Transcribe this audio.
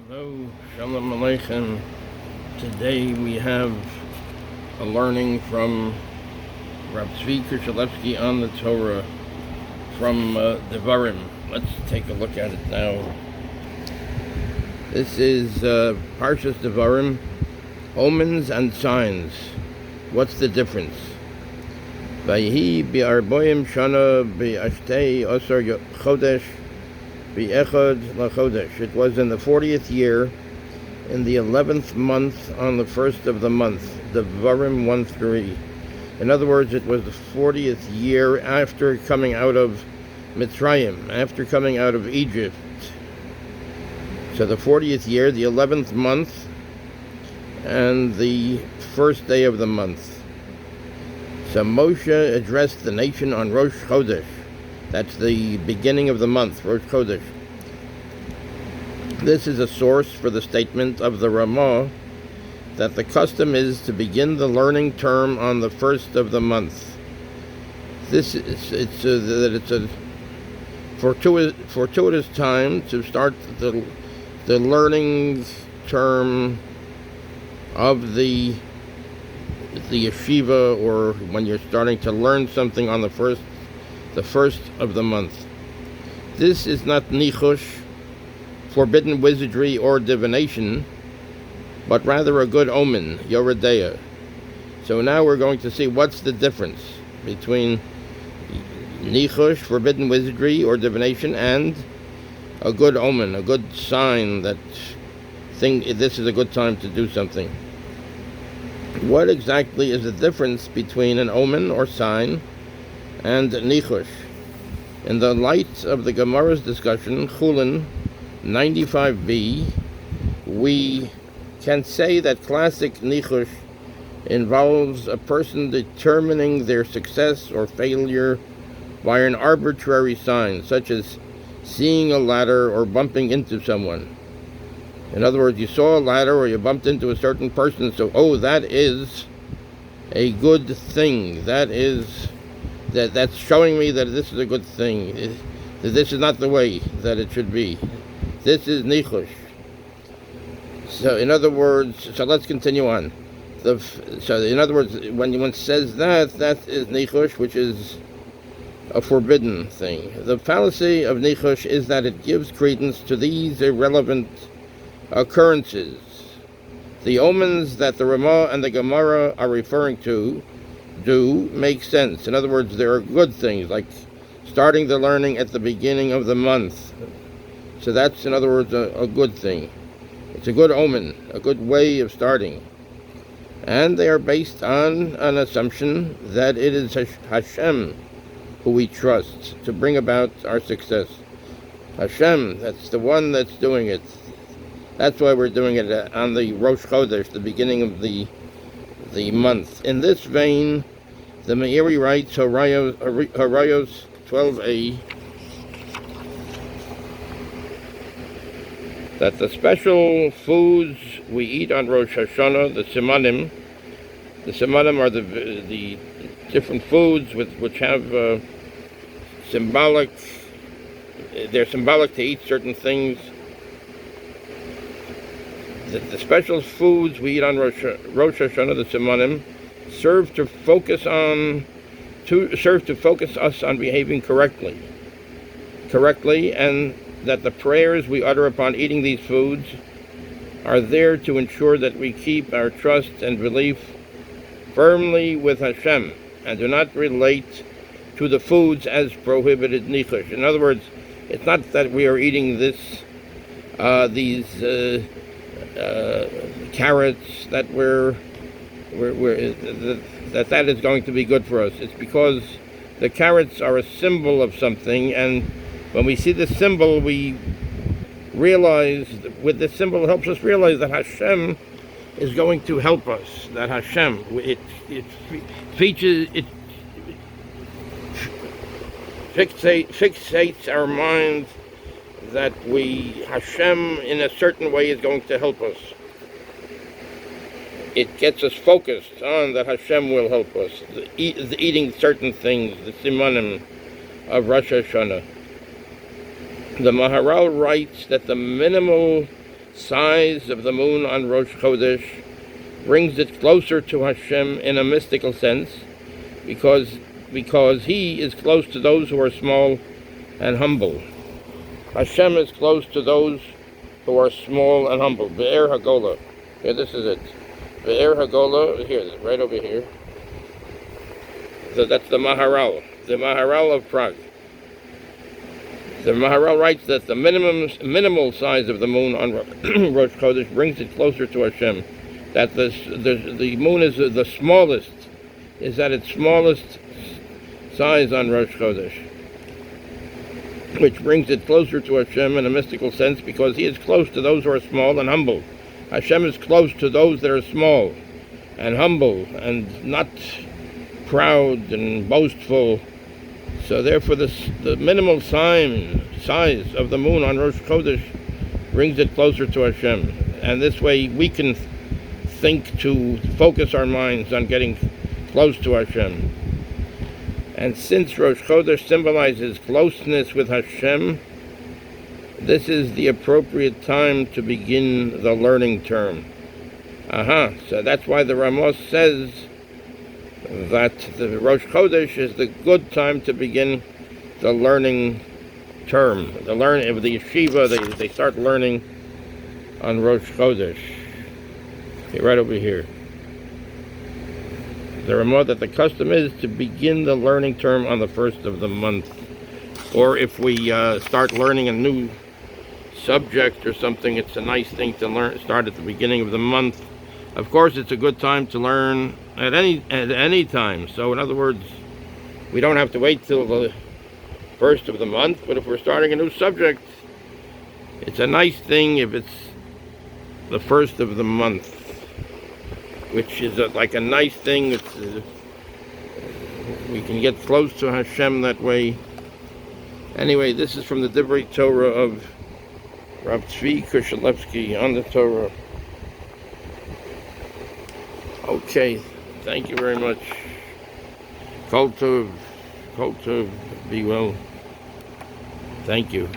Hello, Shalom Aleichem. Today we have a learning from Rav Zvi Kushalevsky on the Torah from Devarim. Let's take a look at it now. This is Parshas Devarim, Omens and Signs. What's the difference? Vayhi bi'arboim shana bi'ashtei osar chodesh bi'echad lachodesh. It was in the 40th year, in the 11th month, on the first of the month. Devarim 1:3. In other words, it was the 40th year after coming out of Mitzrayim, after coming out of Egypt. So the 40th year, the 11th month, and the first day of the month. So Moshe addressed the nation on Rosh Chodesh. That's the beginning of the month, Rosh Chodesh. This is a source for the statement of the Ramah that the custom is to begin the learning term on the first of the month. It's a fortuitous time to start the learning term of the yeshiva, or when you're starting to learn something on the first of the month. This is not nichush, forbidden wizardry or divination, but rather a good omen, yoredeya. So now we're going to see what's the difference between nichush, forbidden wizardry or divination, and a good omen, a good sign that this is a good time to do something. What exactly is the difference between an omen or sign and nichush? In the light of the Gemara's discussion, Chulin 95b, we can say that classic nichush involves a person determining their success or failure by an arbitrary sign, such as seeing a ladder or bumping into someone. In other words, you saw a ladder or you bumped into a certain person, so that is a good thing. That's showing me that this is a good thing. That this is not the way that it should be. This is nichush. So in other words, let's continue on. In other words, when one says that is nichush, which is a forbidden thing. The fallacy of nichush is that it gives credence to these irrelevant occurrences. The omens that the Ramah and the Gemara are referring to do make sense. In other words, there are good things, like starting the learning at the beginning of the month. So that's, in other words, a good thing. It's a good omen, a good way of starting. And they are based on an assumption that it is Hashem who we trust to bring about our success. Hashem, that's the one that's doing it. That's why we're doing it on the Rosh Chodesh, the beginning of the month. In this vein, the Meiri writes, Horayos 12a, that the special foods we eat on Rosh Hashanah, the simanim are the different foods which have they're symbolic to eat certain things. The special foods we eat on Rosh Hashanah, the simanim, serve to focus us on behaving correctly, and that the prayers we utter upon eating these foods are there to ensure that we keep our trust and belief firmly with Hashem and do not relate to the foods as prohibited nichush. In other words, it's not that we are eating these carrots that that is going to be good for us. It's because the carrots are a symbol of something, and when we see the symbol, we realize, with the symbol, it helps us realize that Hashem is going to help us. That Hashem, it fixates our minds that Hashem in a certain way is going to help us. It gets us focused on that Hashem will help us. Eating certain things, the simanim of Rosh Hashanah. The Maharal writes that the minimal size of the moon on Rosh Chodesh brings it closer to Hashem in a mystical sense, because He is close to those who are small and humble. Hashem is close to those who are small and humble. Be'er Hagola. Here, this is it. Be'er Hagola, here, right over here. That's the Maharal. The Maharal of Prague. The Maharal writes that the minimal size of the moon on Rosh Chodesh brings it closer to Hashem. That the moon is the smallest, is at its smallest size on Rosh Chodesh, which brings it closer to Hashem in a mystical sense, because He is close to those who are small and humble. Hashem is close to those that are small and humble and not proud and boastful. So therefore the minimal size of the moon on Rosh Chodesh brings it closer to Hashem. And this way we can think to focus our minds on getting close to Hashem. And since Rosh Chodesh symbolizes closeness with Hashem, this is the appropriate time to begin the learning term. So that's why the Ramos says that the Rosh Chodesh is the good time to begin the learning term. The learning of the yeshiva, they start learning on Rosh Chodesh. Right over here. The Ramah that the custom is to begin the learning term on the first of the month. Or if we start learning a new subject or something, it's a nice thing to start at the beginning of the month. Of course, it's a good time to learn at any time. So in other words, we don't have to wait till the first of the month, but if we're starting a new subject, it's a nice thing if it's the first of the month, which is like a nice thing. We can get close to Hashem that way. Anyway, this is from the Devarim Torah of Rav Zvi Kushalevsky on the Torah. Okay, thank you very much. Kol tov, be well. Thank you.